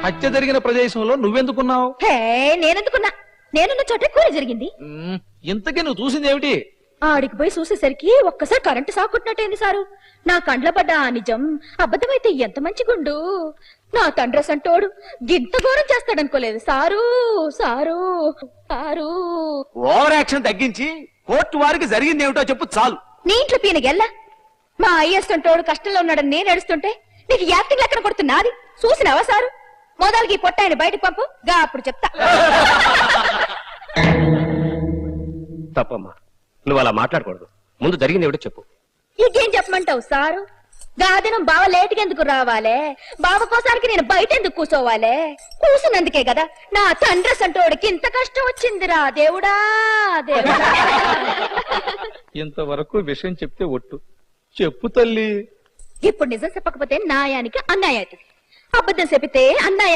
హత్య జరిగిన ప్రదేశంలో నువ్వెందుకున్నావు? హే నేనెందుకున్నా, నేనున్న చోటే కూర జరిగింది. ఇంతకీ నువ్వు చూసింది ఏమిటి? ఆడికి పోయి చూసేసరికి ఒక్కసారి కరెంటు సాకుట్టినట్టయింది సారు. నా కండ్ల పడ్డ ఆ నిజం అబద్ధమైతే ఎంత మంచి గుండు. నా తండ్రి సంటోడు గింత ఘోరం చేస్తాడనుకోలేదు sir. Sir sir over action తగ్గించి కోర్టు వారికి జరిగింది ఏమిటో చెప్పు చాలు. నీ ఇంట్లో పీనగెల్లా మా అయ్యేస్తుంటోడు కష్టంలో ఉన్నాడని నేను ఏడుస్తుంటే నీకు యాక్టింగ్ లెక్కన కొడుతున్నది చూసినావా సారు? మొదలకి పొట్టాయని బయటకు పంపు గా అప్పుడు చెప్తా. తప్పమ్మా, నువ్వు అలా మాట్లాడకూడదు. ముందు జరిగింది ఏమిటో చెప్పు. ఇంకేం చెప్పమంటావు సారు? గాదినం బావ లేటుగా ఎందుకు రావాలే? బావ కోసానికి నేను బయట ఎందుకు కూర్చోవాలే? కూసున్నందుకే కదా నా తండ్రి సంటోడికి ఇంత కష్టం వచ్చిందిరా దేవుడా దేవుడా. ఇంతవరకు విషయం చెప్తే ఒట్టు చెప్పు తల్లి. ఇప్పుడు నిజం చెప్పకపోతే న్యాయానికి అన్యాయం అవుతుంది, అబద్ధం చెబితే అన్యాయం.